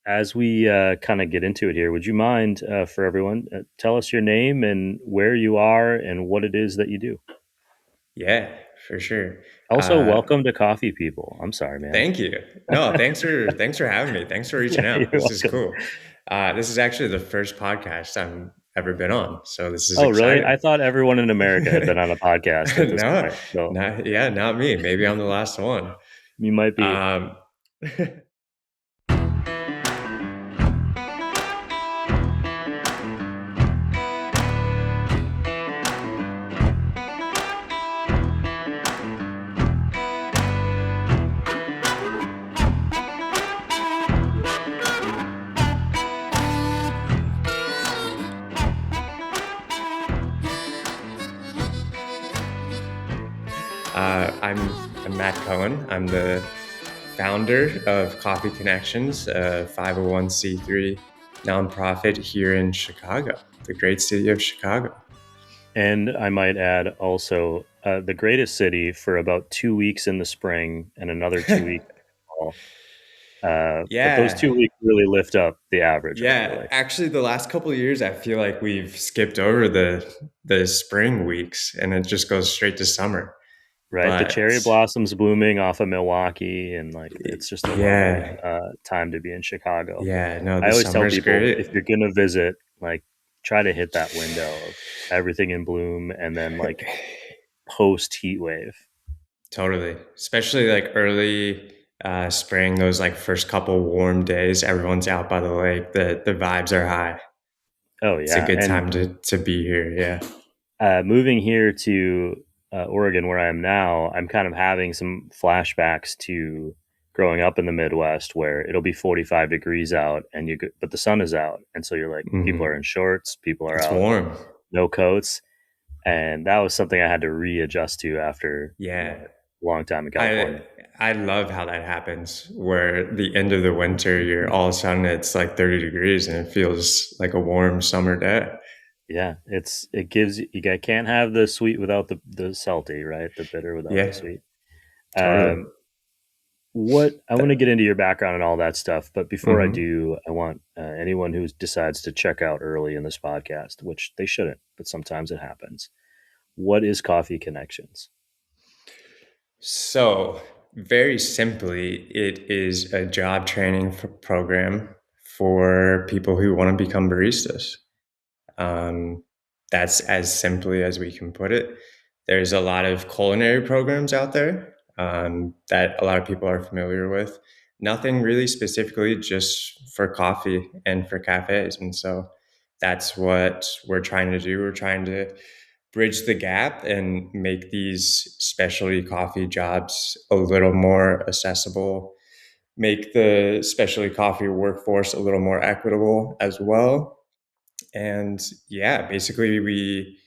as we kind of get into it here, would you mind for everyone tell us your name and where you are and what it is that you do? Yeah, for sure. Also, Uh, welcome to Coffee People. I'm sorry, man. Thank you. No, thanks for having me. Thanks for Yeah, reaching out. you're This is welcome. cool. This is actually the first podcast I've ever been on, so this is Oh, really? I exciting. thought everyone in America had been on a podcast at this No, point. So not me. Maybe I'm the last one. you might be. Um, I'm Matt Cohen. I'm the founder of Coffee Connections, a 501c3 nonprofit here in Chicago, the great city of Chicago. And I might add also the greatest city for about 2 weeks in the spring and another 2 weeks in the fall. But those Yeah, 2 weeks really lift up the average, I feel Yeah, like. actually, the last couple of years, I feel like we've skipped over the spring weeks, and it just goes straight to summer. Right, the But cherry blossoms blooming off of Milwaukee, and like it's just a lovely yeah, time to be in Post yeah, no, I the always tell summer's people great. if you're gonna visit, like try to hit that window of everything in bloom, and then like post heat wave. Totally, especially like early spring, those like first couple warm days, everyone's out by the lake. The vibes are high. Oh It's a yeah, good and time to be here. Yeah. moving here to Oregon, where I am now, I'm kind of having some flashbacks to growing up in the Midwest, where it'll be 45 degrees out, and but the sun is out, and so you're like, people are Hmm. in shorts, people are It's out, warm. no coats, and that was something I had to readjust to after Yeah. a long time in I California. I love how that happens, where the end of the winter, you're all of a sudden it's like 30 degrees and it feels like a warm summer day. Yeah, it gives can't have the sweet without the salty, right? The bitter without the Yeah, sweet. totally. Um, what I want to That, get into your background and all that stuff, but before I hmm. do, I want anyone who decides to check out early in this podcast, which they shouldn't, but sometimes it happens. What is Coffee Connections? So, very simply, it is a job training program for people who want to become baristas. Um, that's as simply as we can put it. There's a lot of culinary programs out there that a lot of people are familiar with. Nothing really specifically just for coffee and for cafes. And so that's what we're trying to do. We're trying to bridge the gap and make these specialty coffee jobs a little more accessible, make the specialty coffee workforce a little more equitable as well. And yeah, basically, we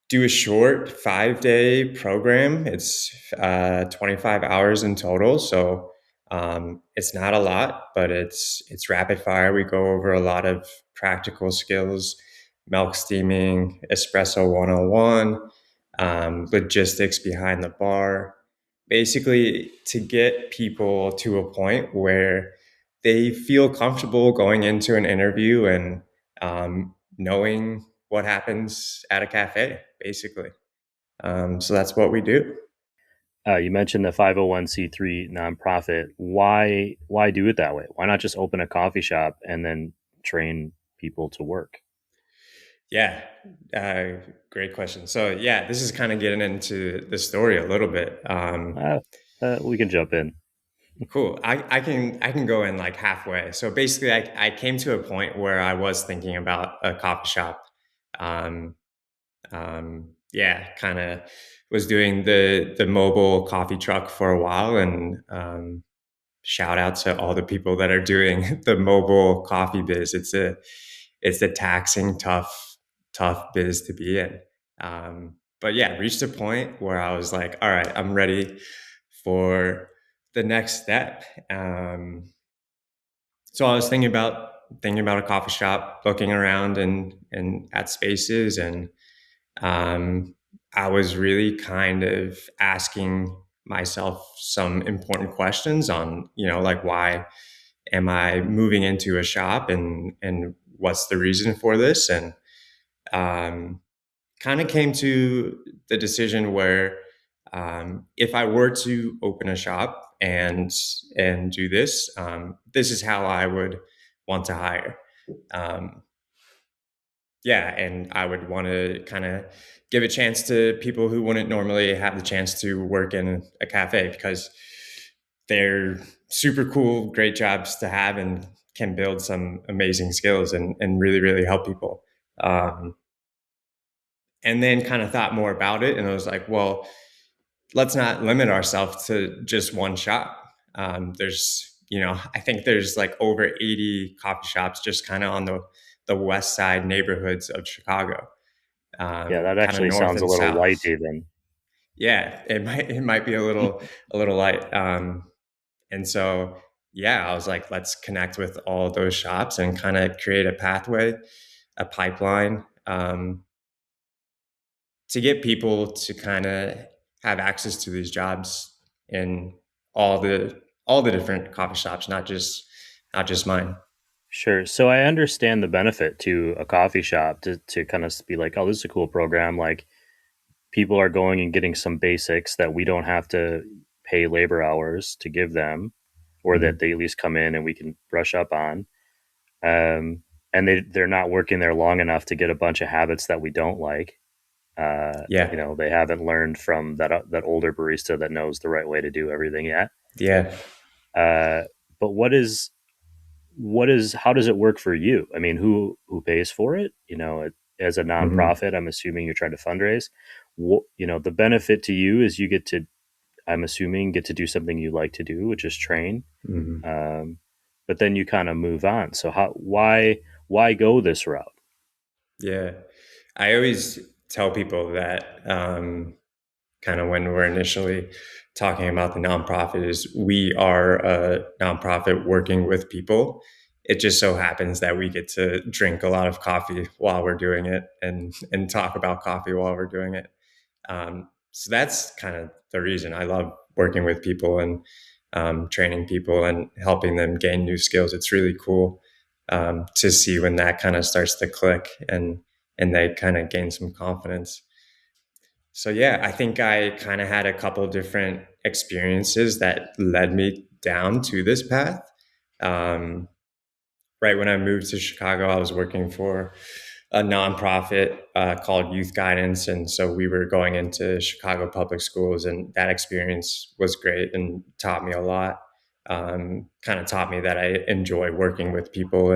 do a short 5 day program. It's 25 hours in total. So it's not a lot, but it's rapid fire. We go over a lot of practical skills, milk steaming, espresso 101, logistics behind the bar, basically to get people to a point where they feel comfortable going into an interview and knowing what happens at a cafe, basically. So that's what we do. You mentioned the 501c3 nonprofit. Why do it that way? Why not just open a coffee shop and then train people to work? Yeah, uh, great question. So yeah, this is kind of getting into the story a little bit. Uh, we can jump in. Cool. I can go in like halfway. So basically, I came to a point where I was thinking about a coffee shop. Um, yeah, kind of was doing the mobile coffee truck for a while, and shout out to all the people that are doing the mobile coffee biz. It's a taxing, tough biz to be in. But yeah, reached a point where I was like, all right, I'm ready for the next step. So I was thinking about a coffee shop, looking around and at spaces, and um, I was really kind of asking myself some important questions on, like why am I moving into a shop, and what's the reason for this? And um, kind of came to the decision where if I were to open a shop and do this, this is how I would want to hire. Um, yeah, and I would want to kind of give a chance to people who wouldn't normally have the chance to work in a cafe, because they're super cool, great jobs to have, and can build some amazing skills and really, really help people. Um, and then kind of thought more about it, and I was like, well, let's not limit ourselves to just one shop. I think there's like over 80 coffee shops just kind of on the west side neighborhoods of Chicago, Yeah, that kind of actually north sounds a and little light south. even. Yeah, it might be a little light. And so yeah, I was like, let's connect with all those shops and kind of create a pathway, a pipeline, to get people to kind of have access to these jobs in all the all the different coffee shops, not just mine. Sure. So I understand the benefit to a coffee shop to kind of be like, oh, this is a cool program. Like people are going and getting some basics that we don't have to pay labor hours to give them, or that Mhm. they at least come in and we can brush up on. Um, and they're not working there long enough to get a bunch of habits that we don't like. Yeah, They haven't learned from that older barista that knows the right way to do everything yet. yeah. Uh, but what is how does it work for you? I mean, who pays for it? As a Hmm. nonprofit, I'm assuming you're trying to fundraise. The benefit to you is you get to, I'm assuming, get to do something you like to do, which is train. Hmm. Um, but then you kind of move on. So why go this route? Yeah, I always tell people that, kind of when we're initially talking about the nonprofit, is we are a nonprofit working with people. It just so happens that we get to drink a lot of coffee while we're doing it, and talk about coffee while we're doing it. So that's kind of the reason I love working with people and training people and helping them gain new skills. It's really cool to see when that kind of starts to click, and they kind of gain some confidence. So yeah, I think I kind of had a couple different experiences that led me down to this path. Um, right when I moved to Chicago, I was working for a nonprofit called Youth Guidance, and so we were going into Chicago public schools, and that experience was great and taught me a lot. Kind of taught me that I enjoy working with people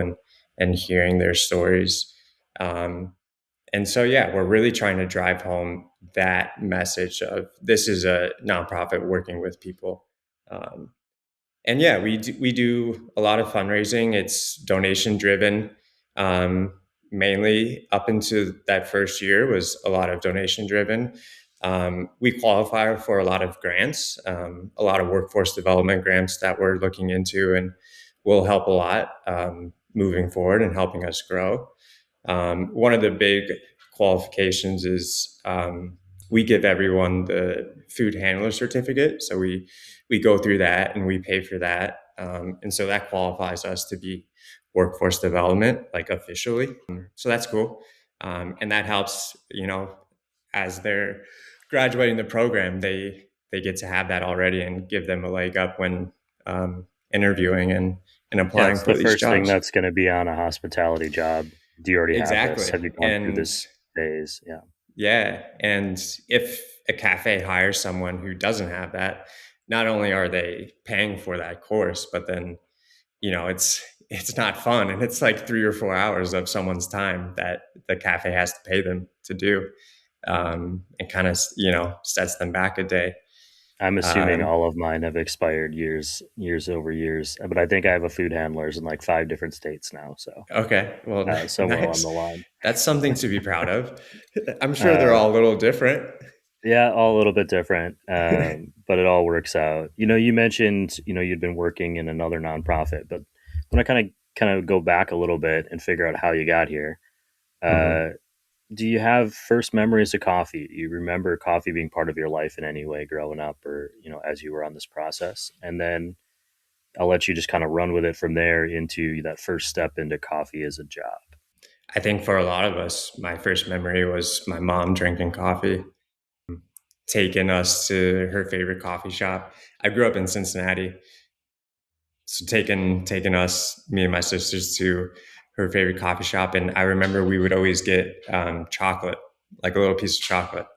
and hearing their stories. Um, and so, yeah, we're really trying to drive home that message of this is a nonprofit working with people. Um, and yeah, we do a lot of fundraising. It's donation driven. Um, Mainly up into that first year was a lot of donation driven. We qualify for a lot of grants, a lot of workforce development grants that we're looking into, and will help a lot moving forward and helping us grow. One of the big qualifications is we give everyone the food handler certificate. So we go through that and we pay for that, and so that qualifies us to be workforce development, like officially. So that's cool, and that helps. As they're graduating the program, they get to have that already and give them a leg up when interviewing and Yeah, applying it's the for these first thing jobs. that's going to be on a hospitality job. Do you already have this? Exactly. Have you gone through And this phase? Yeah. yeah, and if a cafe hires someone who doesn't have that, not only are they paying for that course, but then, it's not fun, and it's like 3 or 4 hours of someone's time that the cafe has to pay them to do, and kind of sets them back a day. I'm assuming Um, all of mine have expired years over years, but I think I have a food handlers in like 5 different states now. So okay, well, somewhere along the nice. line. That's something to be proud of. I'm sure they're Uh, all a little different. yeah, all a little bit different, but it all works out. You mentioned you'd been working in another nonprofit, but when I kind of go back a little bit and figure out how you got here, Mhm. uh, do you have first memories of coffee? Do you remember coffee being part of your life in any way growing up, or as you were on this process? And then I'll let you just kind of run with it from there into that first step into coffee as a job. I think for a lot of us, my first memory was my mom drinking coffee, taking us to her favorite coffee shop. I grew up in Cincinnati, so taking us, me and my sisters, to her favorite coffee shop, and I remember we would always get chocolate, like a little piece of chocolate,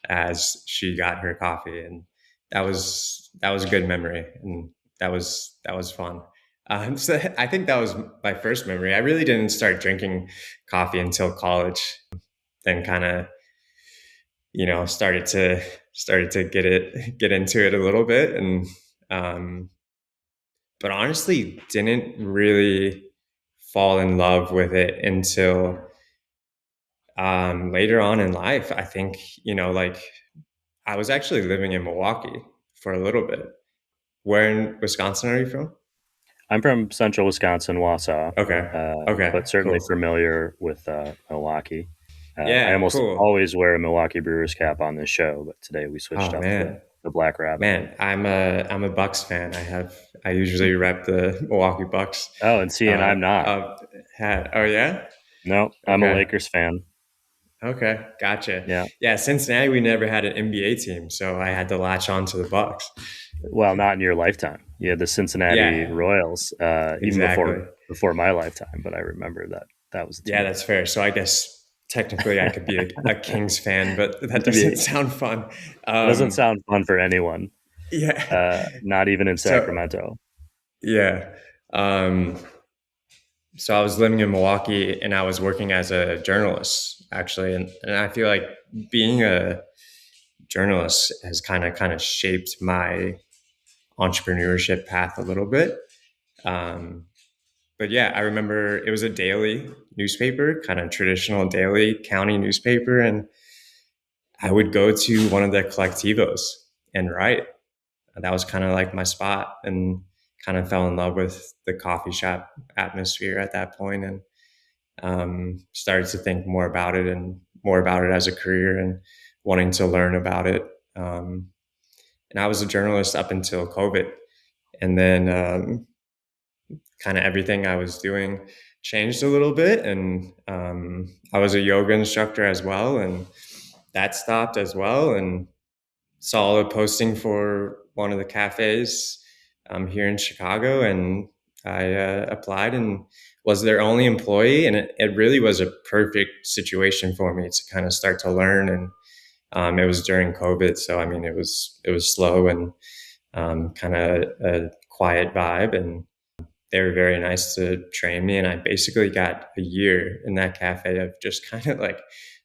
as she got her coffee, and that was a good memory, and that was fun. So I think that was my first memory. I really didn't start drinking coffee until college. Then kind of started to get into it a little bit, and um, but honestly didn't really fall in love with it until later on in life. I think like I was actually living in Milwaukee for a little bit. Where in Wisconsin are you from? I'm from central Wisconsin, Wausau, Okay. but Okay. certainly Cool. familiar with Milwaukee. I Yeah. almost Cool. always wear a Milwaukee Brewers cap on this show, but today we switched Oh up man, the Black Rabbit. man. I'm a Bucks fan. I usually rep the Milwaukee Bucks. Oh, and see, and Uh, I'm not. Hat. Oh yeah. No, I'm a Okay. Lakers fan. Okay. Gotcha. Yeah. Yeah. Cincinnati, we never had an NBA team, so I had to latch on to the Bucks. Well, not in your lifetime. You had the Cincinnati Yeah. Royals, even Exactly. before my lifetime. But I remember that was a Yeah, team. that's fair. So I guess technically I could be a Kings fan, but that doesn't Maybe sound fun. it doesn't Um, sound fun for anyone, yeah. not even in So Sacramento. yeah. Um, so I was living in Milwaukee and I was working as a journalist actually, and I feel like being a journalist has kind of shaped my entrepreneurship path a little bit. Um, but yeah, I remember it was a daily newspaper, kind of traditional daily county newspaper, and I would go to one of the collectivos and write. That was kind of like my spot, and kind of fell in love with the coffee shop atmosphere at that point, and started to think more about it and more about it as a career and wanting to learn about it. And I was a journalist up until COVID, and then kind of everything I was doing changed a little bit, and I was a yoga instructor as well, and that stopped as well, and saw a posting for one of the cafes here in Chicago, and I applied and was their only employee, and it really was a perfect situation for me to kind of start to learn. And it was during COVID, so I mean it was slow and kind of a quiet vibe, and they were very nice to train me. And I basically got a year in that cafe of just kind of like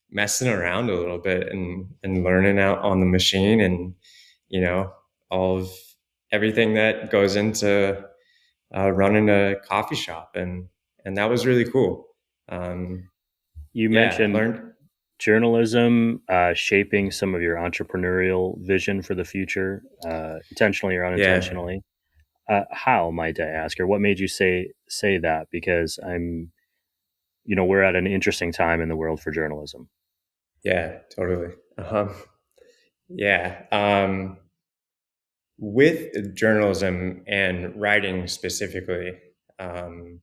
messing around a little bit and learning out on the machine, and you know all of everything that goes into running a coffee shop, and that was really cool. um, You yeah, mentioned learned. journalism shaping some of your entrepreneurial vision for the future, intentionally or Yeah, unintentionally. How, might I ask, or what made you say that? Because we're at an interesting time in the world for journalism. yeah, totally. Yeah. With journalism and writing specifically, um,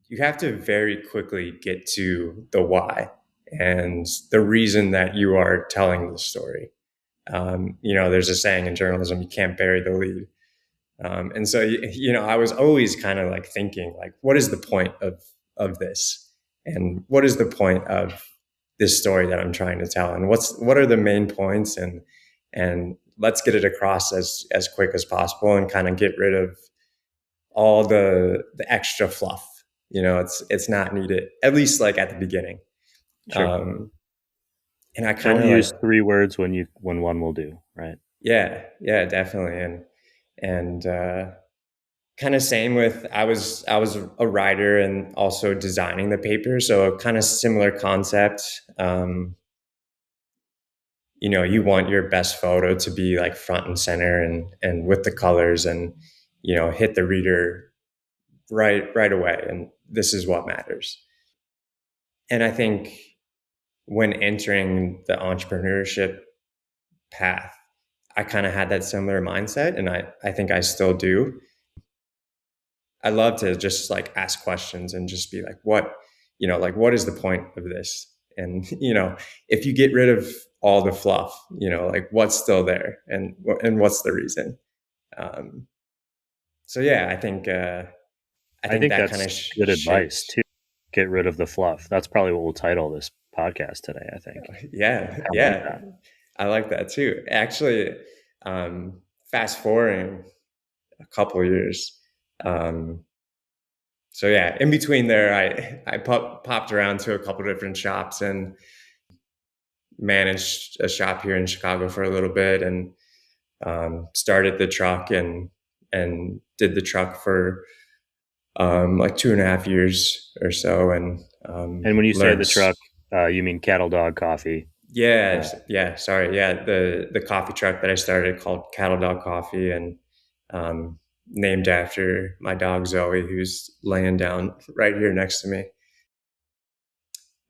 you have to very quickly get to the why and the reason that you are telling the story. There's a saying in journalism: you can't bury the lead. And so, I was always kind of like thinking, like, what is the point of this, and what is the point of this story that I'm trying to tell, and what are the main points, and let's get it across as quick as possible, and kind of get rid of all the extra fluff. It's not needed, at least like at the beginning. Sure. Um, and I kind Don't of like, use three words when one will do, right? yeah, yeah, definitely, and kind of same with I was a writer and also designing the paper, so kind of similar concept. You want your best photo to be like front and center, and with the colors, and hit the reader right away, and this is what matters. And I think when entering the entrepreneurship path, I kind of had that similar mindset, and I think I still do. I love to just like ask questions and just be like, what, like what is the point of this? And if you get rid of all the fluff, like what's still there, and what's the reason? Um, so yeah, I I think think that kind that's of good advice shaped. too. Get rid of the fluff. That's probably what we'll title this podcast today, I think. Yeah, I like yeah, that. I like that too. Actually, fast forwarding a couple years. Um, so yeah, in between there, I popped around to a couple different shops and managed a shop here in Chicago for a little bit, and started the truck and did the truck for like 2.5 years or so, and And when you say learned. the truck, you mean Cattle Dog Coffee. Yeah, Uh, yeah. Sorry, yeah. The coffee truck that I started called Cattle Dog Coffee, and um, named after my dog Zoe, who's laying down right here next to me.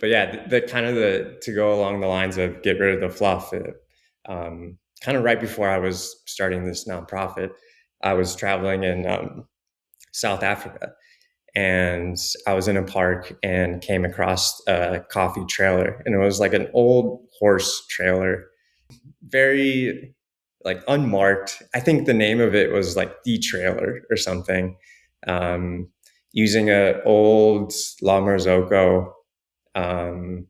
But yeah, the kind of the to go along the lines of get rid of the fluff. Kind of right before I was starting this nonprofit, I was traveling in South Africa, and I was in a park and came across a coffee trailer, and it was like an old horse trailer, very like unmarked. I think the name of it was like the trailer or something. Um, Using a old La Marzocco, um,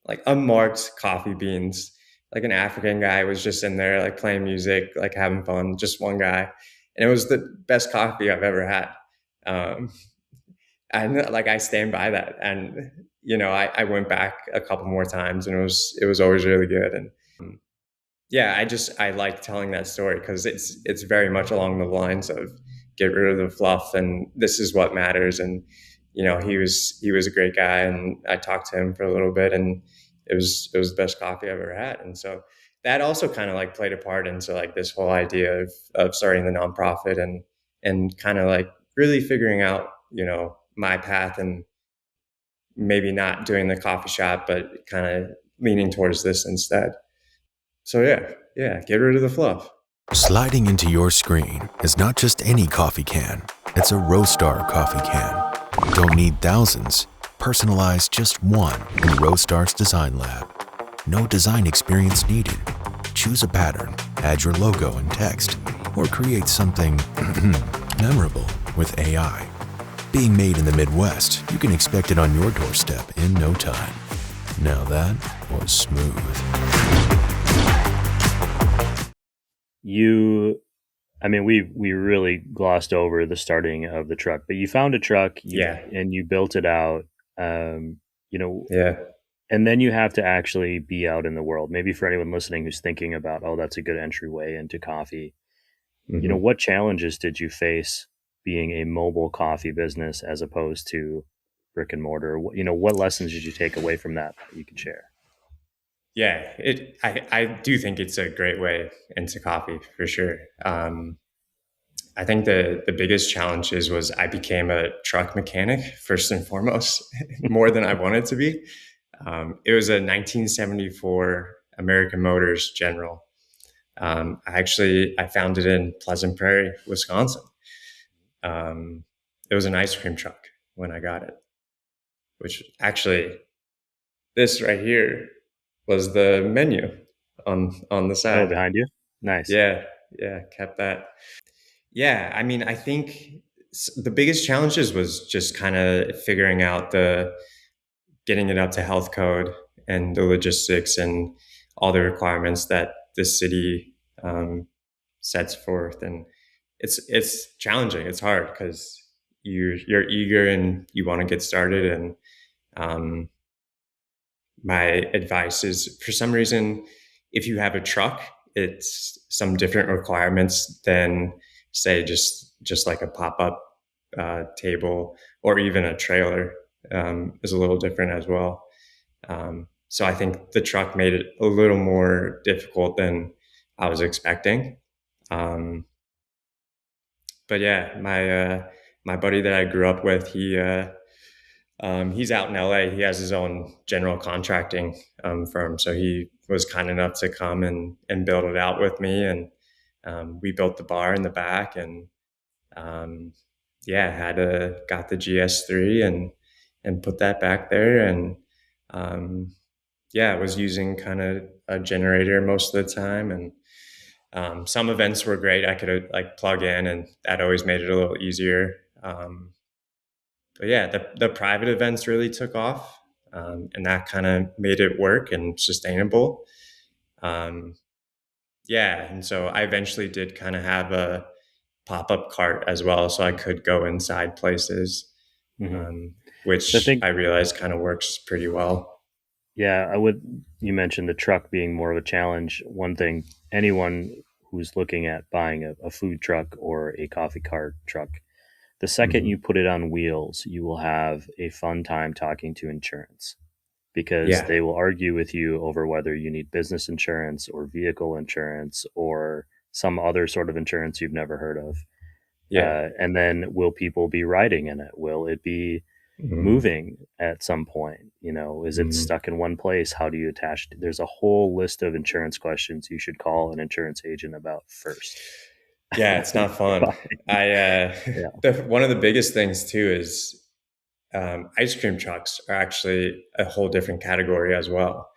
like unmarked coffee beans. Like an African guy was just in there, like playing music, like having fun. Just one guy, and it was the best coffee I've ever had. Um, and like I stand by that, and I went back a couple more times, and it was always really good. And yeah, I like telling that story because it's very much along the lines of get rid of the fluff, and this is what matters. And he was a great guy, and I talked to him for a little bit, and it was the best coffee I've ever had. And so that also kind of like played a part into like this whole idea of starting the nonprofit, and kind of like really figuring out my path, and maybe not doing the coffee shop, but kind of leaning towards this instead. So yeah, yeah, get rid of the fluff. Sliding into your screen is not just any coffee can, it's a Roastar coffee can. Don't need thousands. Personalize just one in Roastar's Design Lab. No design experience needed. Choose a pattern, add your logo and text, or create something memorable with AI. Being made in the Midwest, you can expect it on your doorstep in no time. Now that was smooth. We really glossed over the starting of the truck, but you found a truck, Yeah, and you built it out. Um, you know, yeah. and then you have to actually be out in the world. Maybe for anyone listening who's thinking about, oh, that's a good entryway into coffee. Hmm. What challenges did you face being a mobile coffee business as opposed to brick and mortar? What lessons did you take away from that you can share? Yeah, I do think it's a great way into coffee for sure. I think the biggest challenges was I became a truck mechanic first and foremost, more than I wanted to be. It was a 1974 American Motors General. I found it in Pleasant Prairie, Wisconsin. Um, it was an ice cream truck when I got it, which actually this right here was the menu on the Oh, side. behind you? Nice. Yeah, yeah, kept that. Yeah, I mean, I think the biggest challenges was just kind of figuring out the getting it up to health code and the logistics and all the requirements that the city sets forth. And it's challenging. It's hard because you're eager and you want to get started. And um, my advice is, for some reason, if you have a truck, it's some different requirements than say just like a pop-up table, or even a trailer is a little different as well. So I think the truck made it a little more difficult than I was expecting. Um, but yeah, my buddy that I grew up with, he's out in LA. He has his own general contracting firm, so he was kind enough to come and build it out with me, and we built the bar in the back, and um, yeah, got the GS3 and put that back there. And yeah, I was using kind of a generator most of the time. And some events were great. I could like plug in, and that always made it a little easier. But yeah, the private events really took off, and that kind of made it work and sustainable. Um, yeah, and so I eventually did kind of have a pop up cart as well, so I could go inside places, Hmm. So I which think, I realized kind of works pretty well. yeah, I would. You mentioned the truck being more of a challenge. One thing, anyone who's looking at buying a food truck or a coffee cart truck, the second Hmm. you put it on wheels, you will have a fun time talking to insurance because Yeah, they will argue with you over whether you need business insurance or vehicle insurance or some other sort of insurance you've never heard of. yeah. And then will people be riding in it? Will it be Hmm. moving at some point? You know, is it Hmm. stuck in one place? How do you attach it? There's a whole list of insurance questions you should call an insurance agent about first. Yeah, it's not fun. I Yeah. one of the biggest things too is ice cream trucks are actually a whole different category as well.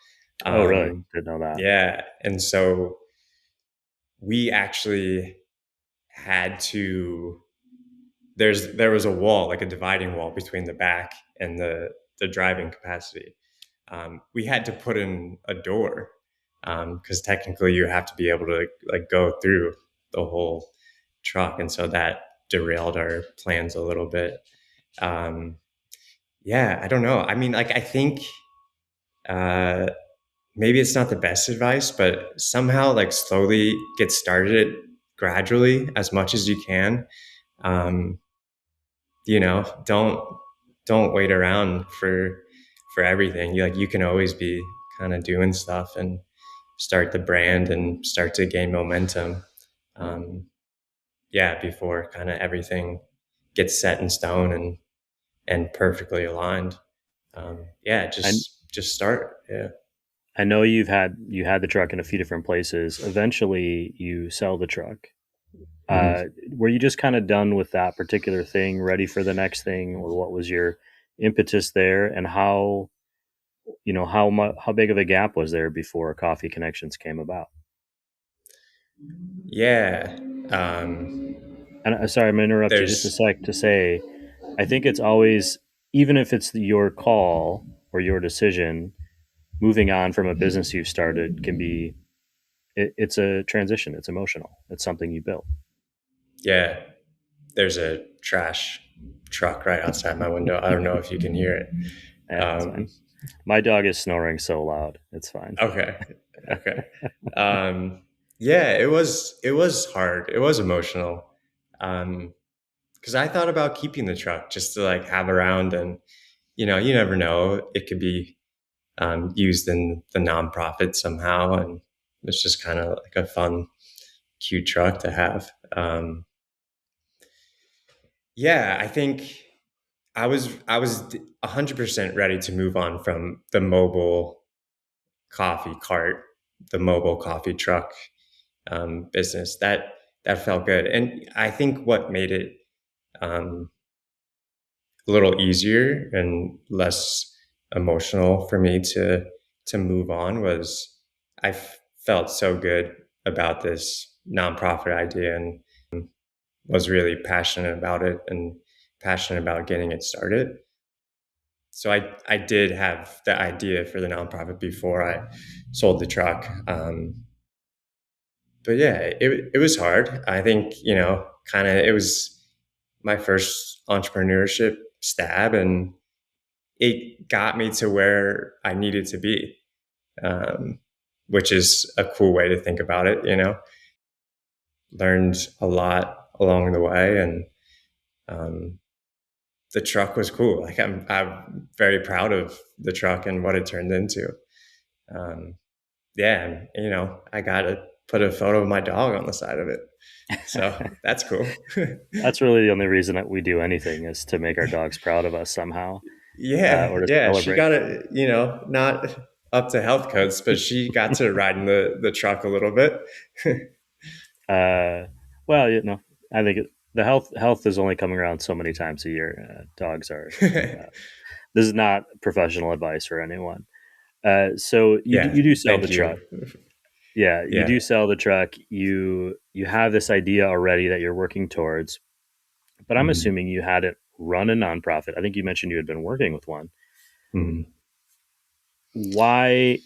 Oh, really? Um, Didn't know that. yeah, and so we actually had to. There was a wall, like a dividing wall between the back and the driving capacity. We had to put in a door because technically you have to be able to like go through the whole truck, and so that derailed our plans a little bit. Um, yeah, I don't know. I mean, like I think uh, maybe it's not the best advice, but somehow like slowly get started gradually as much as you can. Um, you know, don't wait around for everything. You can always be kind of doing stuff and start the brand and start to gain momentum. Um, yeah, before kind of everything gets set in stone and perfectly aligned. Yeah, I just start. Yeah. I know you had the truck in a few different places. Eventually, you sell the truck. Mhm. Were you just kind of done with that particular thing, ready for the next thing, or what was your impetus there? And how how big of a gap was there before Coffee Connections came about? Yeah. Um, And sorry, I'm gonna interrupt you just a there's sec to say I think it's always, even if it's your call or your decision, moving on from a business you've started can be it's a transition. It's emotional. It's something you built. yeah, there's a trash truck right outside my window. I don't know if you can hear it. Yeah, it's fine. Um, My dog is snoring so loud. It's fine. okay. Okay. Um, yeah, it was hard. It was emotional. Because I thought about keeping the truck just to like have around, and you never know, it could be used in the nonprofit somehow, and it's just kind of like a fun, cute truck to have. Yeah, I think I was 100% ready to move on from the mobile coffee cart, the mobile coffee truck business. That felt good, and I think what made it um, a little easier and less emotional for me to move on was felt so good about this nonprofit idea and was really passionate about it and passionate about getting it started. So I did have the idea for the nonprofit before I sold the truck. But yeah, it was hard. I think, kind of it was my first entrepreneurship stab, and it got me to where I needed to be, um, which is a cool way to think about it. Learned a lot along the way, and um, the truck was cool. Like I'm very proud of the truck and what it turned into. Um, yeah, and I got to put a photo of my dog on the side of it, so that's cool. That's really the only reason that we do anything is to make our dogs proud of us somehow, Yeah, or to yeah, she celebrate. got it. Not up to health codes, but she got to ride in the truck a little bit. Uh, well, I think the health is only coming around so many times a year. Dogs are. This is not professional advice for anyone. So Yeah, you do sell the thank truck. you. Yeah, you Yeah. do sell the truck. You have this idea already that you're working towards, but I'm Mhm. assuming you hadn't run a nonprofit. I think you mentioned you had been working with one. Mhm. Why,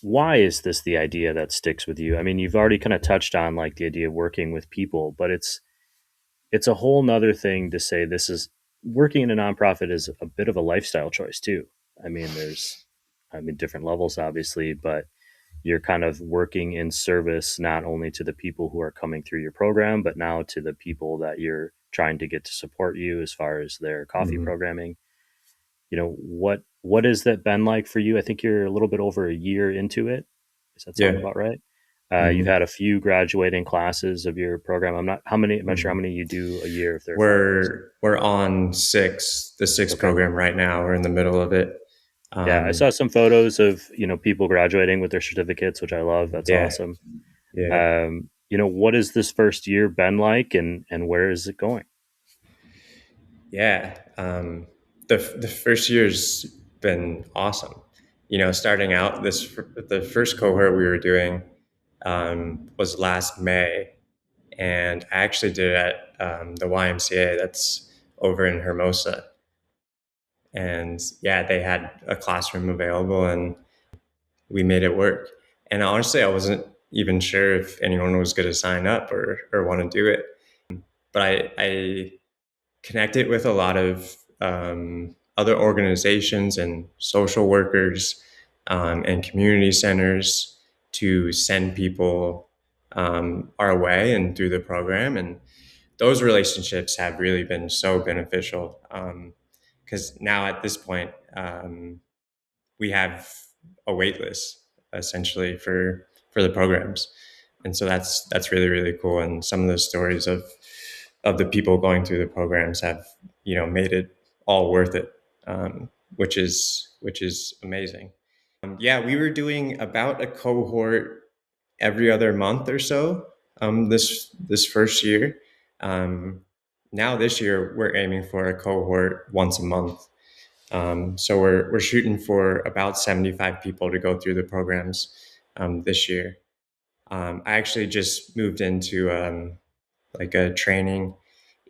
why is this the idea that sticks with you? I mean, you've already kind of touched on like the idea of working with people, but it's a whole nother thing to say this is working in a nonprofit is a bit of a lifestyle choice too. I mean, different levels obviously, but you're kind of working in service not only to the people who are coming through your program, but now to the people that you're trying to get to support you as far as their coffee Mhm. programming. What has that been like for you? I think you're a little bit over a year into it. Does that sound Yeah. about right? You've Mhm. had a few graduating classes of your program. I'm not sure how Mhm. many you do a year, if there are five of us. We're on the sixth Okay. program right now. We're in the middle of it. Yeah, I Um, saw some photos of people graduating with their certificates, which I love. That's yeah, awesome. yeah, What has this first year been like, and where is it going? yeah. The first year's been awesome. Starting out the first cohort we were doing was last May, and I actually did it at the YMCA that's over in Hermosa. And yeah, they had a classroom available, and we made it work. And honestly, I wasn't even sure if anyone was going to sign up or want to do it. But I connected with a lot of other organizations and social workers and community centers to send people our way and through the program. And those relationships have really been so beneficial because now at this point, we have a wait list essentially for the programs, and so that's really really cool. And some of the stories of the people going through the programs have made it all worth it, which is amazing. Yeah, we were doing about a cohort every other month or so this first year. Um, Now this year we're aiming for a cohort once a month. So we're shooting for about 75 people to go through the programs this year. I actually just moved into like a training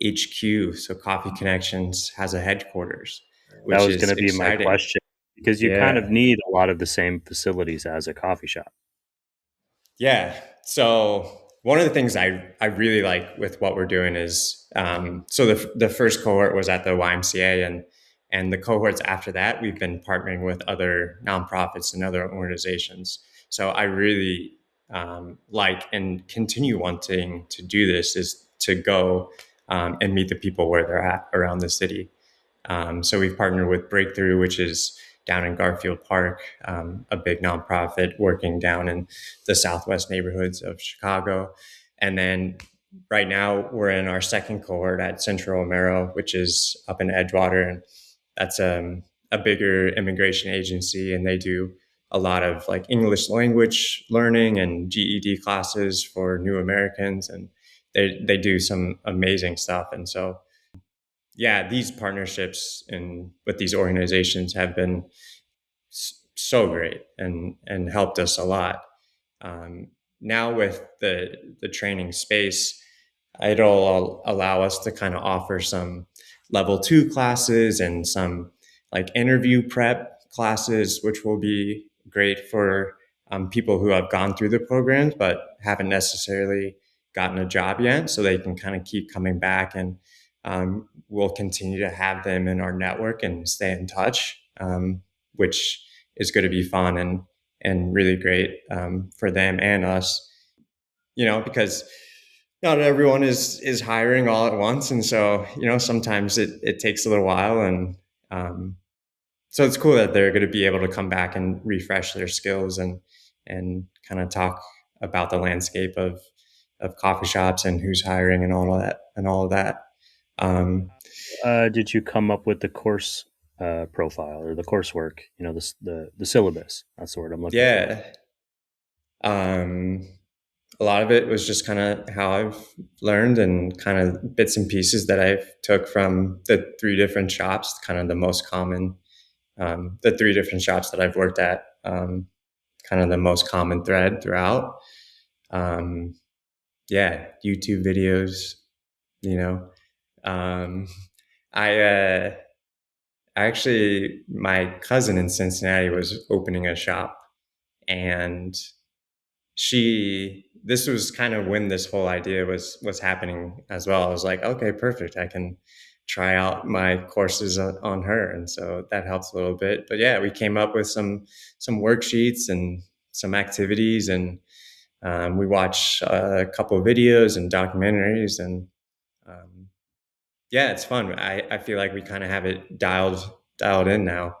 HQ, so Coffee Connections has a headquarters, That which was going is to be my exciting. question because you kind of Yeah, need a lot of the same facilities as a coffee shop. yeah. So one of the things I really like with what we're doing is so the first cohort was at the YMCA, and the cohorts after that we've been partnering with other nonprofits and other organizations. So I really like and continue wanting to do this is to go and meet the people where they're at around the city. So we've partnered with Breakthrough, which is down in Garfield Park, a big nonprofit working down in the southwest neighborhoods of Chicago. And then right now we're in our second cohort at Central Amero, which is up in Edgewater. And that's a bigger immigration agency. And they do a lot of like English language learning and GED classes for new Americans. And they do some amazing stuff. And so yeah, these partnerships and with these organizations have been so great and helped us a lot. Um, Now with the training space, it'll allow us to kind of offer some level 2 classes and some like interview prep classes, which will be great for people who have gone through the programs but haven't necessarily gotten a job yet, so they can kind of keep coming back, and we'll continue to have them in our network and stay in touch, which is going to be fun and really great for them and us, because not everyone is hiring all at once, and so sometimes it takes a little while, and so it's cool that they're going to be able to come back and refresh their skills and kind of talk about the landscape of coffee shops and who's hiring and all of that. Um, Did you come up with the course profile or the coursework? The syllabus. That's the word I'm looking for. yeah. Um, A lot of it was just kind of how I've learned and kind of bits and pieces that I've took from the three different shops, kind of the most common, the three different shops that I've worked at, kind of the most common thread throughout. Um, yeah, YouTube videos, you know. Um, I actually, my cousin in Cincinnati was opening a shop, and this was kind of when this whole idea was happening as well. I was like, okay, perfect. I can try out my courses on her, and so that helps a little bit. But yeah, we came up with some worksheets and some activities, and we watched a couple of videos and documentaries, and um, yeah, it's fun. I feel like we kind of have it dialed in now.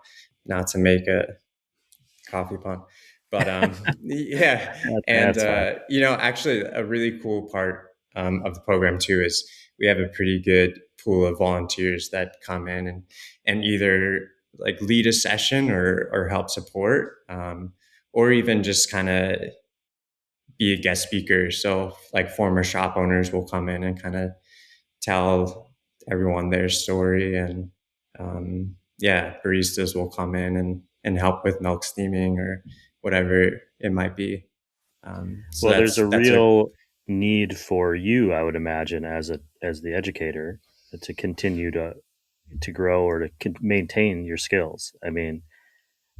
Not to make a coffee pun, but yeah. And That's fine. actually, a really cool part of the program too is we have a pretty good pool of volunteers that come in and either like lead a session or help support, or even just kind of be a guest speaker. So like former shop owners will come in and kind of tell everyone their story, and yeah, baristas will come in and help with milk steaming or whatever it might be. So Well, there's a that's a real need for you, I would imagine, as the educator, to continue to grow or to maintain your skills. I mean,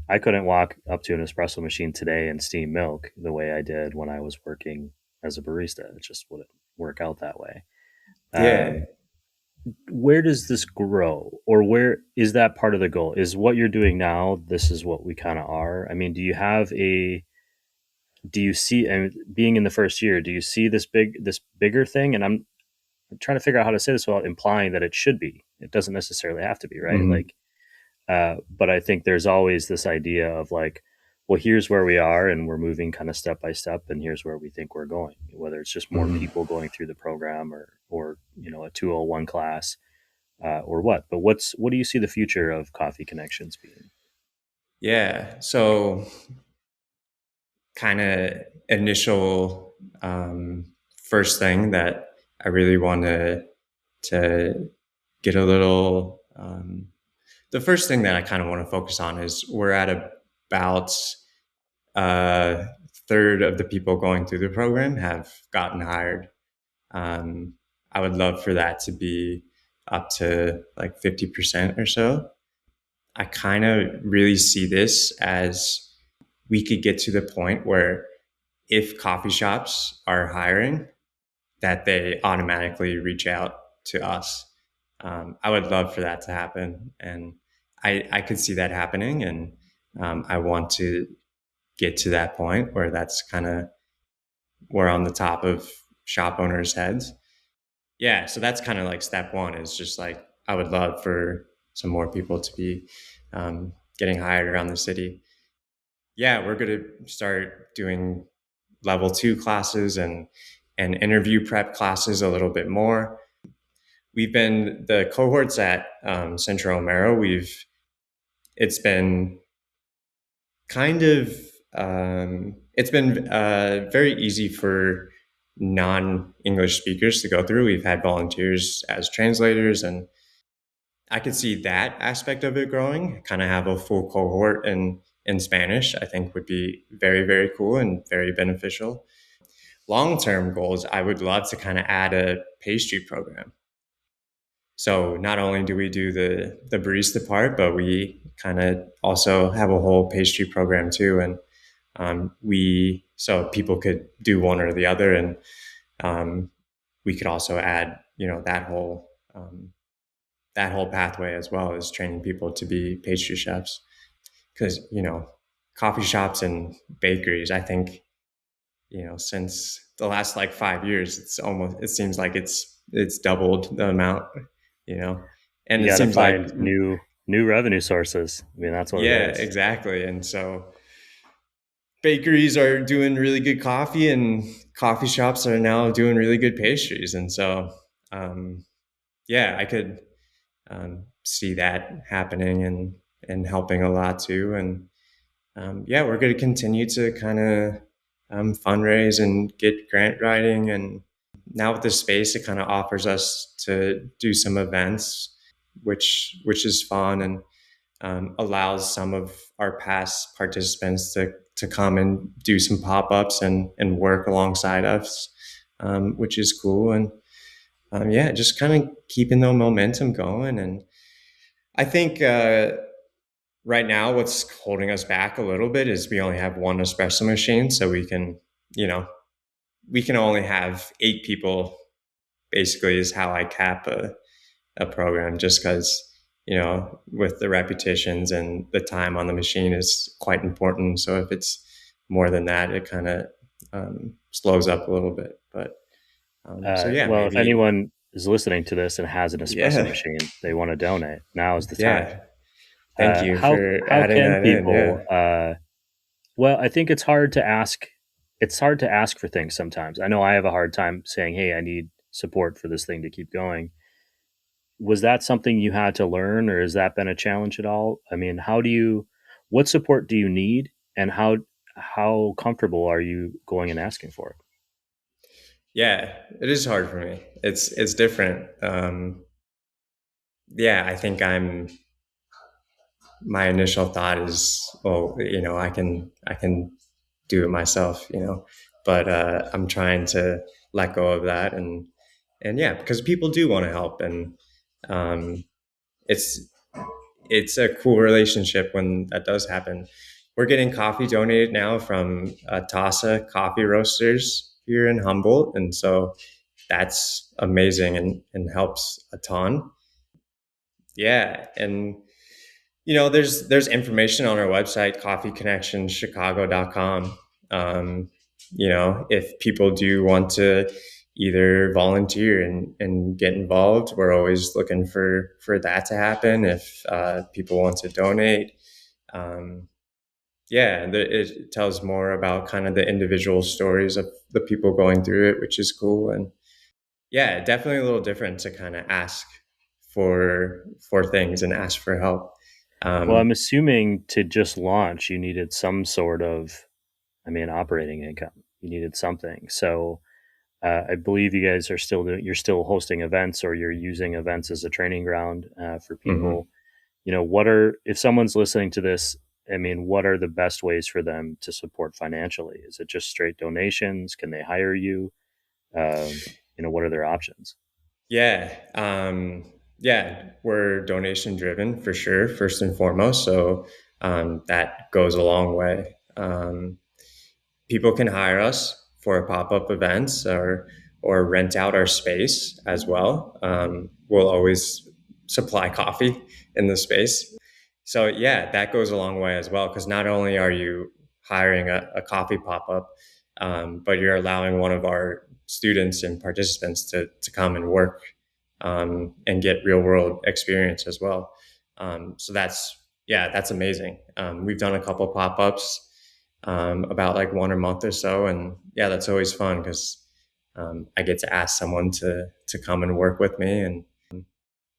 I couldn't walk up to an espresso machine today and steam milk the way I did when I was working as a barista. It just wouldn't work out that way. yeah. Um, where does this grow, or where is that part of the goal? Is what you're doing now, this is what we kind of are? I mean, do you see, and being in the first year, do you see this bigger thing? And I'm trying to figure out how to say this without implying that it should be. It doesn't necessarily have to be, right? Mhm. Like, but I think there's always this idea of like, well, here's where we are, and we're moving kind of step by step, and here's where we think we're going. Whether it's just more Mhm. people going through the program, or a 201 class, or what. But what do you see the future of Coffee Connections being? Yeah. So kind of initial first thing that I really want to get a little the first thing that I kind of want to focus on is we're at about a third of the people going through the program have gotten hired. Um, I would love for that to be up to like 50% or so. I kind of really see this as we could get to the point where if coffee shops are hiring, that they automatically reach out to us. I would love for that to happen. And I could see that happening. And I want to get to that point where that's kind of we're on the top of shop owners' heads. Yeah, so that's kind of like step one is just like I would love for some more people to be getting hired around the city. Yeah, we're going to start doing level 2 classes and interview prep classes a little bit more. We've been the cohorts at Central Romero. It's been kind of it's been very easy for non-English speakers to go through. We've had volunteers as translators, and I could see that aspect of it growing. Kind of have a full cohort in Spanish, I think would be very, very cool and very beneficial. Long-term goals, I would love to kind of add a pastry program. So not only do we do the barista part, but we kind of also have a whole pastry program too, and we so people could do one or the other, and um, we could also add that whole pathway as well as training people to be pastry chefs, because coffee shops and bakeries, I think since the last like 5 years, it seems like it's doubled the amount, you know, and You it got to seems like find new revenue sources. I mean, that's what it yeah, is. exactly. And so bakeries are doing really good coffee, and coffee shops are now doing really good pastries. And so, yeah, I could see that happening and helping a lot too. And yeah, we're going to continue to kind of fundraise and get grant writing. And now with this space, it kind of offers us to do some events, which is fun, and allows some of our past participants to come and do some pop-ups and work alongside us, which is cool. And yeah, just kind of keeping the momentum going. And I think right now what's holding us back a little bit is we only have one espresso machine, so we can only have 8 people, basically, is how I cap a program, just because, with the repetitions and the time on the machine is quite important. So if it's more than that, it kind of slows up a little bit. But so yeah, well, if maybe. anyone is listening to this and has an espresso Yeah. machine, they want to donate. Now is the time. Yeah. Thank you How for how adding can that in. people? Yeah. Well, I think it's hard to ask. It's hard to ask for things sometimes. I know I have a hard time saying, "Hey, I need support for this thing to keep going." Was that something you had to learn, or has that been a challenge at all? I mean, what support do you need, and how comfortable are you going and asking for it? Yeah, it is hard for me. It's different. Yeah, I think my initial thought is, well, I can do it myself, but I'm trying to let go of that. And yeah, because people do want to help. And um, it's it's a cool relationship when that does happen. We're getting coffee donated now from Tasa Coffee Roasters here in Humboldt, and so that's amazing and helps a ton. Yeah, and there's information on our website, coffeeconnectionschicago.com. If people do want to either volunteer and get involved, we're always looking for that to happen. If people want to donate, um, yeah, it tells more about kind of the individual stories of the people going through it, which is cool. And yeah, definitely a little different to kind of ask for things and ask for help. Well, Um, I'm assuming to just launch, you needed some sort of, I mean, operating income. You needed something. So I believe you guys are you're still hosting events, or you're using events as a training ground for mhm. people. If someone's listening to this, I mean, what are the best ways for them to support financially? Is it just straight donations? Can they hire you? What are their options? Yeah. Yeah, we're donation driven for sure, first and foremost. So that goes a long way. People can hire us for pop-up events or rent out our space as well. We'll always supply coffee in the space. So yeah, that goes a long way as well, because not only are you hiring a coffee pop-up, but you're allowing one of our students and participants to come and work and get real world experience as well. So that's amazing. We've done a couple pop-ups about like one a month or so. And yeah, that's always fun because I get to ask someone to come and work with me, and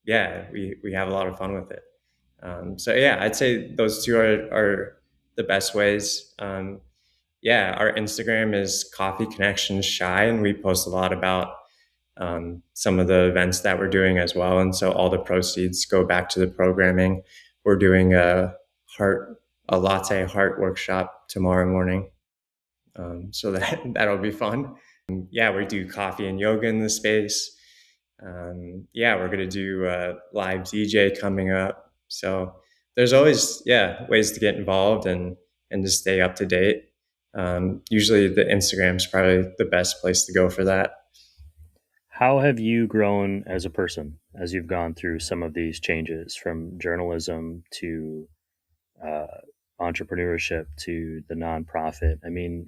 yeah, we have a lot of fun with it. So yeah, I'd say those two are the best ways. Yeah, our Instagram is Coffee Connections Shy, and we post a lot about some of the events that we're doing as well. And so all the proceeds go back to the programming. We're doing a latte heart workshop tomorrow morning. So that'll be fun. Yeah, we do coffee and yoga in the space. Yeah, we're gonna do live DJ coming up. So there's always ways to get involved and to stay up to date. Usually the Instagram's probably the best place to go for that. How have you grown as a person as you've gone through some of these changes from journalism to uh, entrepreneurship to the nonprofit? I mean,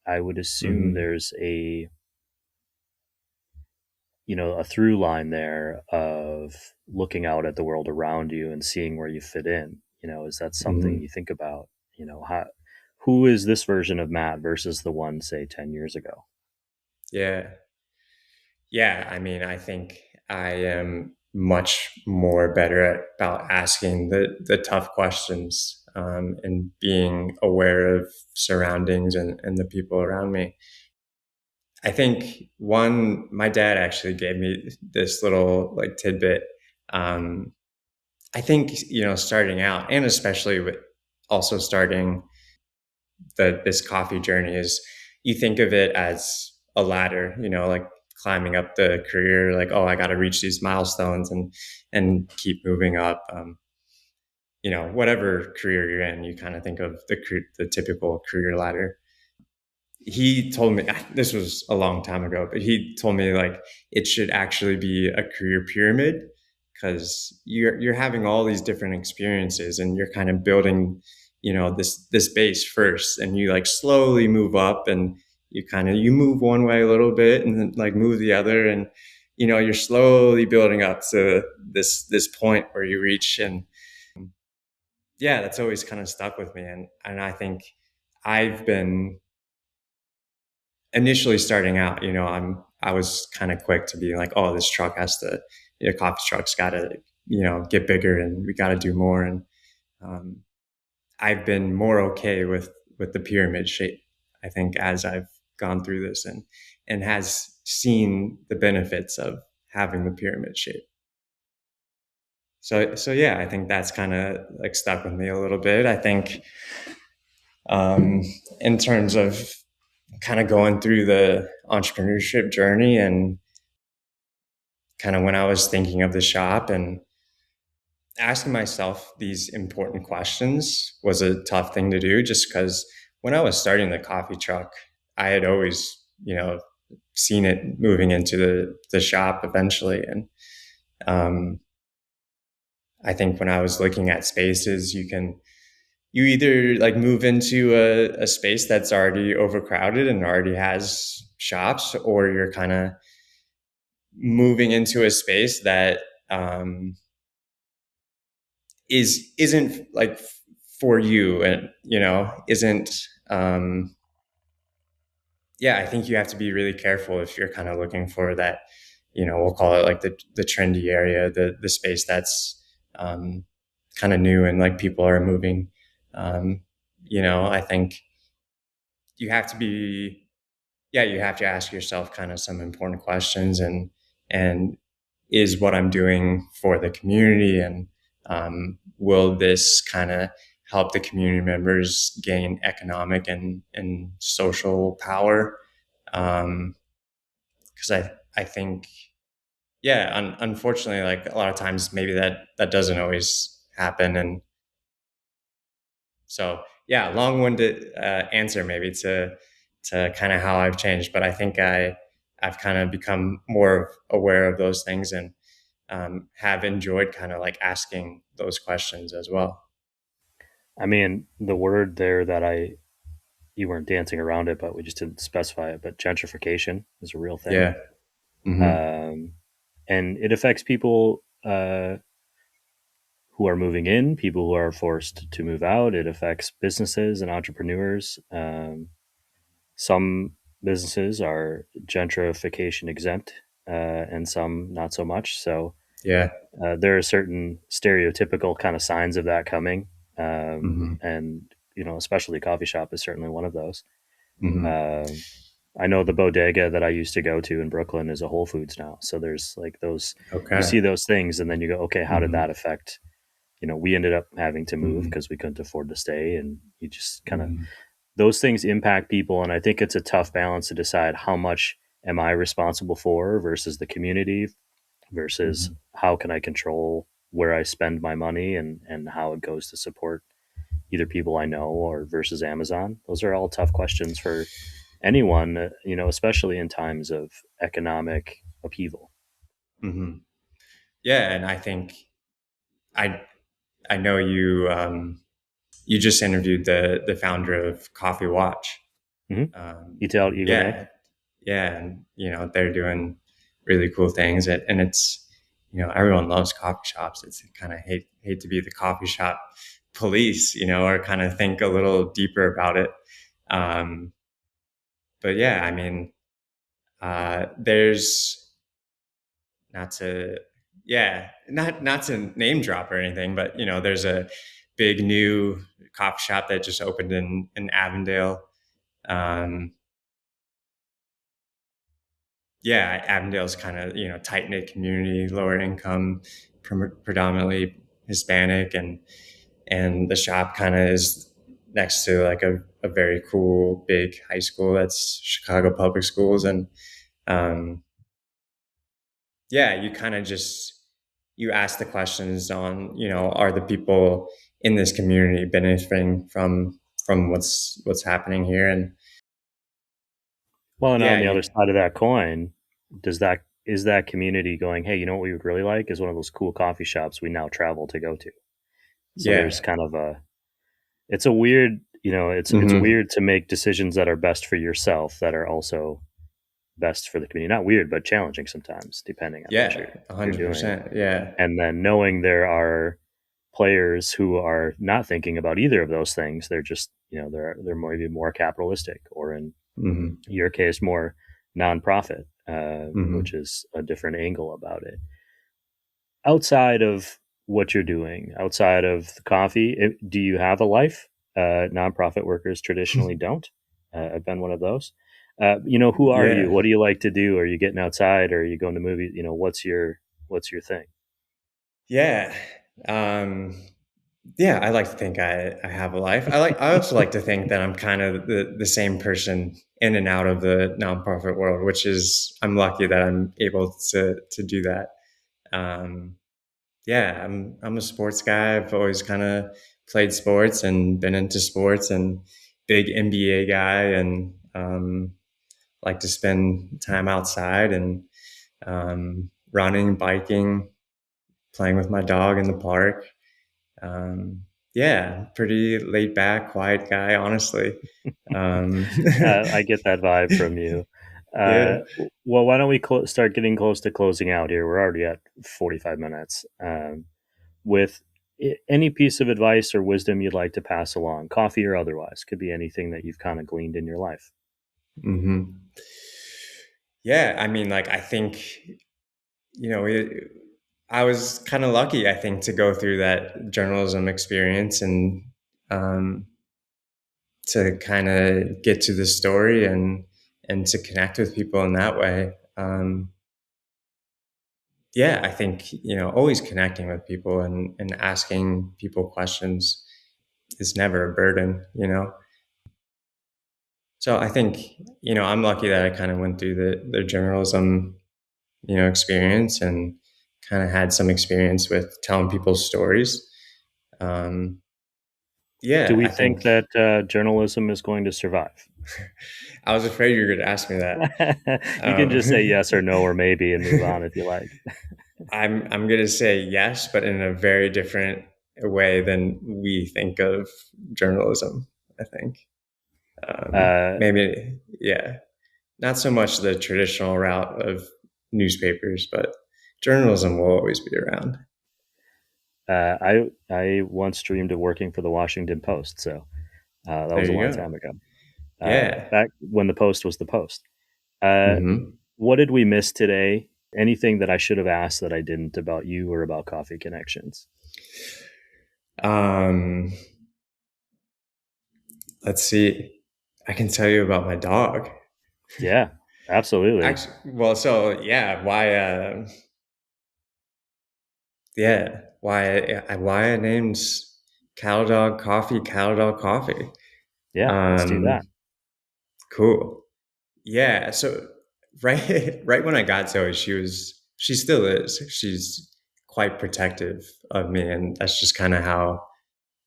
I would assume Mm-hmm. there's a through line there of looking out at the world around you and seeing where you fit in. Is that something Mm-hmm. you think about? Who is this version of Matt versus the one, say, 10 years ago? Yeah. Yeah, I mean, I think I am much more better at about asking the tough questions. and being aware of surroundings and the people around me. I think my dad actually gave me this little like tidbit. Um, I think, starting out, and especially with also starting this coffee journey, is you think of it as a ladder, like climbing up the career, like, oh, I got to reach these milestones and keep moving up. Whatever career you're in, you kind of think of the typical career ladder. He told me, this was a long time ago, but he told me like it should actually be a career pyramid, because you're having all these different experiences and you're kind of building, this base first, and you like slowly move up, and you move one way a little bit and then like move the other, and you're slowly building up to this point where you reach. And yeah, that's always kind of stuck with me. And I think I've been initially starting out, I was kind of quick to be like, oh, this truck has to, coffee truck's got to, get bigger, and we got to do more. And um, I've been more okay with the pyramid shape, I think, as I've gone through this, and has seen the benefits of having the pyramid shape. So yeah, I think that's kind of like stuck with me a little bit. I think in terms of kind of going through the entrepreneurship journey, and kind of when I was thinking of the shop and asking myself these important questions was a tough thing to do, just because when I was starting the coffee truck, I had always, seen it moving into the shop eventually. And I think when I was looking at spaces, you either like move into a space that's already overcrowded and already has shops, or you're kind of moving into a space that isn't like for you, and isn't. I think you have to be really careful if you're kind of looking for that. We'll call it like the trendy area, the space that's kind of new and like people are moving. I think you have to be, you have to ask yourself kind of some important questions, and is what I'm doing for the community, and will this kind of help the community members gain economic and social power? Because I think, unfortunately, like a lot of times maybe that doesn't always happen. And so, long-winded answer maybe to kind of how I've changed, but I think I've kind of become more aware of those things, and have enjoyed kind of like asking those questions as well. I mean, the word there you weren't dancing around it, but we just didn't specify it. But gentrification is a real thing. Yeah. Mm-hmm. And it affects people who are moving in, people who are forced to move out. It affects businesses and entrepreneurs. Some businesses are gentrification exempt, and some not so much. So Yeah. there are certain stereotypical kind of signs of that coming. Mm-hmm. And, especially coffee shop is certainly one of those. Mm-hmm. I know the bodega that I used to go to in Brooklyn is a Whole Foods now. So there's like those, Okay. you see those things and then you go, okay, how did that affect, we ended up having to move because we couldn't afford to stay, and you just kind of, those things impact people. And I think it's a tough balance to decide how much am I responsible for versus the community versus how can I control where I spend my money and how it goes to support either people I know or versus Amazon. Those are all tough questions for anyone, especially in times of economic upheaval. Mm-hmm. Yeah. And I think I know you just interviewed the founder of Coffee Watch. Eat Out, Eat Yeah. Away. Yeah. And, they're doing really cool things, and it's, everyone loves coffee shops. It's kind of hate to be the coffee shop police, or kind of think a little deeper about it. But yeah, I mean, there's not to, not to name drop or anything, but there's big new coffee shop that just opened in Avondale. Yeah, Avondale's kind of, tight knit community, lower income, predominantly Hispanic, and the shop kind of is next to like a very cool big high school that's Chicago Public Schools. And um, yeah, you kind of just you ask the questions on, are the people in this community benefiting from what's happening here? And Well, and on yeah, the other side of that coin, is that community going, hey, you know what we would really like is one of those cool coffee shops we now travel to go to. So there's yeah. kind of it's a weird, it's Mm-hmm. weird to make decisions that are best for yourself that are also best for the community. Not weird, but challenging sometimes, depending on what Yeah, you're doing. 100%. Yeah. And then knowing there are players who are not thinking about either of those things. They're just, they're maybe more capitalistic, or in Mm-hmm. your case, more nonprofit, which Mm-hmm. is a different angle about it. Outside of what you're doing, outside of the coffee, do you have a life? Nonprofit workers traditionally don't. I've been one of those. Who are you? Yeah. What do you like to do? Are you getting outside? Or are you going to movies? What's your thing? Yeah. Um, yeah, I like to think I have a life. I also like to think that I'm kind of the same person in and out of the nonprofit world, which is I'm lucky that I'm able to do that. Um, yeah, I'm a sports guy. I've always kind of played sports and been into sports, and big NBA guy, and like to spend time outside and running, biking, playing with my dog in the park. Um, yeah, pretty laid back, quiet guy, honestly. Um, I get that vibe from you. yeah. Well, why don't we start getting close to closing out here? We're already at 45 minutes. With any piece of advice or wisdom you'd like to pass along, coffee or otherwise, could be anything that you've kind of gleaned in your life. Hmm. Yeah, I mean, like, I think, you know, it, I was kind of lucky, I think, to go through that journalism experience and um, to kind of get to the story and to connect with people in that way. Yeah, I think, always connecting with people and asking people questions is never a burden. So I think, I'm lucky that I kind of went through the journalism, experience, and kind of had some experience with telling people's stories. Um, Do yeah, we I think think that journalism is going to survive? I was afraid you were going to ask me that. You can just say Um, yes or no or maybe and move on if you like. I'm going to say yes, but in a very different way than we think of journalism, I think. Uh, Maybe, yeah, not so much the traditional route of newspapers, but journalism will always be around. I once dreamed of working for the Washington Post, so that There was a you long go. time ago. Yeah. Back when the Post was the Post. Uh, Hmm. what did we miss today? Anything that I should have asked that I didn't about you or about Coffee Connections? Um, let's see. I can tell you about my dog. Yeah, absolutely. Actually, well, so yeah, why I named Cattle Dog Coffee Cattle Dog Coffee. Yeah, let's do that. Um, cool. Yeah. So right, right when I got to her, she still is. She's quite protective of me, and that's just kind of how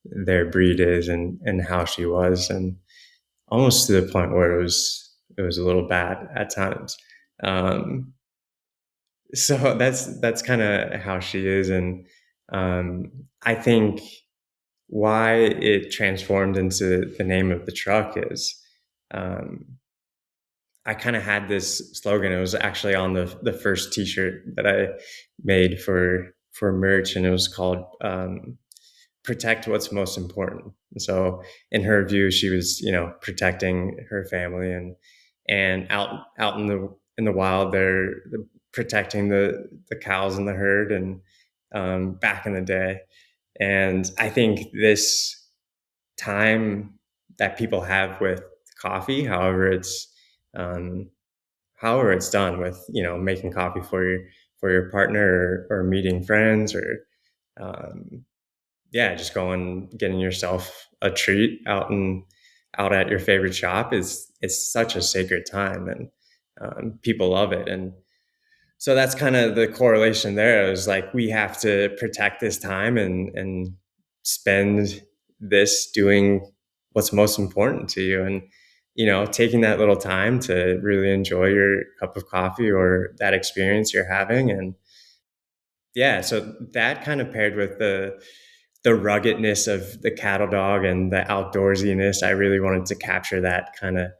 their breed is, and how she was, and almost to the point where it was a little bad at times. Um, so that's kind of how she is, and I think why it transformed into the name of the truck is um, I kind of had this slogan. It was actually on the first T-shirt that I made for merch, and it was called "Protect What's Most Important." And so, in her view, she was protecting her family and out in the wild, they're protecting the cows in the herd and back in the day. And I think this time that people have with coffee, um, however it's done with, making coffee for your partner, or meeting friends, or um, just getting yourself a treat out at your favorite shop, it's such a sacred time, and people love it. And so that's kind of the correlation there, is like, we have to protect this time and spend this doing what's most important to you. And, taking that little time to really enjoy your cup of coffee or that experience you're having. And yeah, so that kind of paired with the ruggedness of the cattle dog and the outdoorsiness, I really wanted to capture that kind of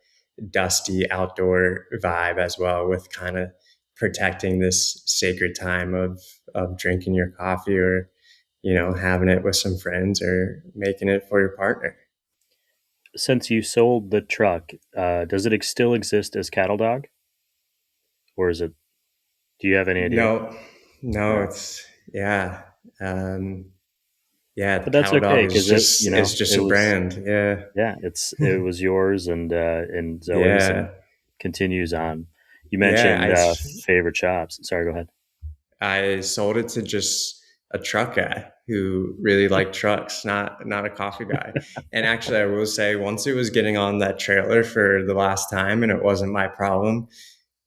dusty outdoor vibe as well, with kind of protecting this sacred time of drinking your coffee, or having it with some friends, or making it for your partner. Since you sold the truck, does it still exist as Cattle Dog, or is it? Do you have any idea? No, Yeah. it's yeah. Yeah, the But that's cattle dog okay is because it, just it a was, brand. Yeah. yeah, it was yours and Zoe's, and Yeah. continues on. You Yeah, mentioned favorite shops. Sorry, go ahead. I sold it to just a truck guy who really liked trucks, not a coffee guy. And actually, I will say, once it was getting on that trailer for the last time and it wasn't my problem,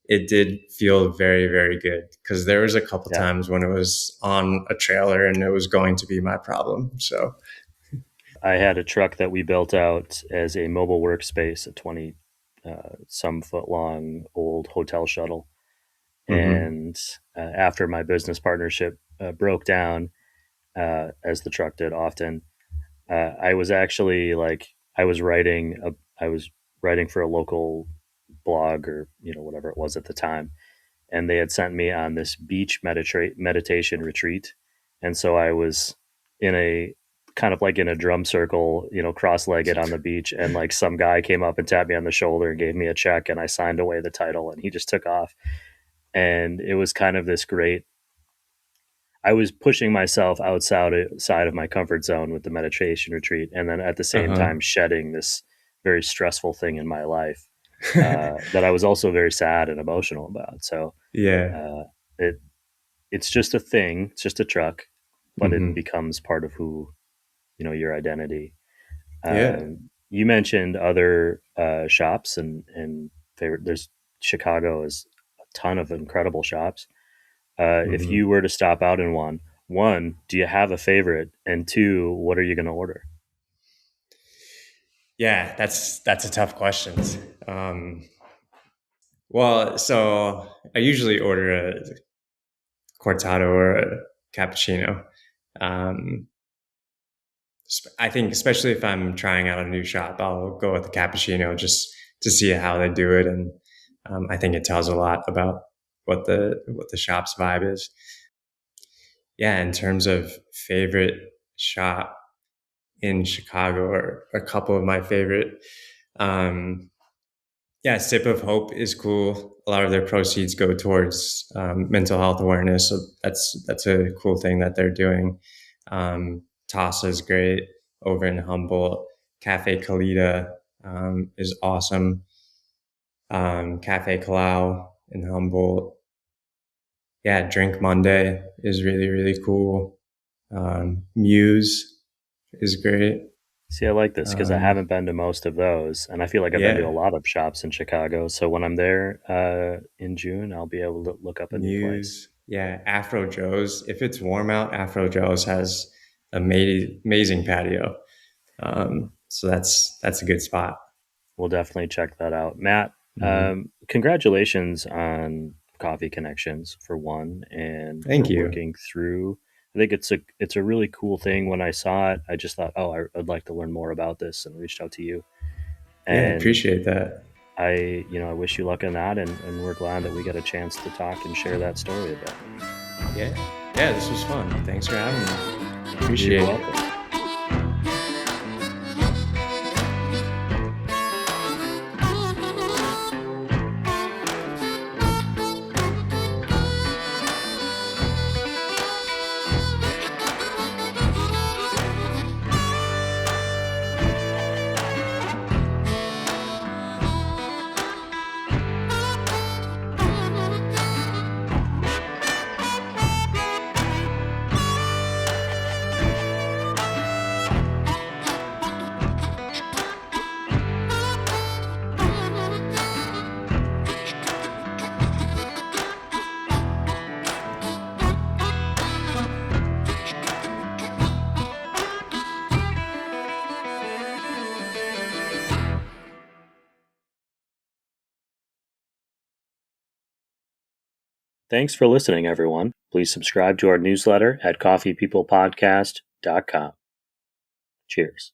it did feel very, very good, because there was a couple Yeah, times when it was on a trailer and it was going to be my problem. So, I had a truck that we built out as a mobile workspace, a 20 some foot long old hotel shuttle. mhm. And after my business partnership broke down, as the truck did often, I was actually like, I was writing for a local blog, or whatever it was at the time, and they had sent me on this beach meditation retreat, and so I was in a kind of like in a drum circle, cross-legged on the beach, and like some guy came up and tapped me on the shoulder and gave me a check, and I signed away the title, and he just took off. And it was kind of this great, I was pushing myself outside of my comfort zone with the meditation retreat, and then at the same Uh-huh. time shedding this very stressful thing in my life, that I was also very sad and emotional about. So Yeah. uh, it it's just a thing, it's just a truck, but it Mhm. becomes part of who, your identity. Yeah. You mentioned other shops and favorite. There's Chicago is a ton of incredible shops. If Mhm. you were to stop out in one, do you have a favorite? And two, what are you going to order? Yeah, that's a tough question. Um, well, so I usually order a cortado or a cappuccino. Um, I think, especially if I'm trying out a new shop, I'll go with the cappuccino just to see how they do it, and I think it tells a lot about what the shop's vibe is. Yeah, in terms of favorite shop in Chicago, or a couple of my favorite. Um, Yeah, Sip of Hope is cool. A lot of their proceeds go towards mental health awareness, so that's a cool thing that they're doing. Tasa is great over in Humboldt. Cafe Kalita is awesome. Cafe Kalau in Humboldt. Yeah, Drink Monday is really, really cool. Muse is great. See, I like this because I Um, haven't been to most of those, and I feel like I've been to a yeah, lot of shops in Chicago. So when I'm there in June, I'll be able to look up a new place. Muse. Yeah, Afro Joe's. If it's warm out, Afro Joe's has amazing patio. So that's a good spot. We'll definitely check that out. Matt, Hmm. congratulations on Coffee Connections for one, and for Thank you. working through. I think it's a really cool thing. When I saw it, I just thought, oh, I'd like to learn more about this, and reached out to you. Yeah, And appreciate that. I wish you luck in that, and we're glad that we got a chance to talk and share that story a bit. Yeah, yeah, this was fun. Thanks for having me. You're Appreciate it. welcome. Thanks for listening, everyone. Please subscribe to our newsletter at coffeepeoplepodcast.com. Cheers.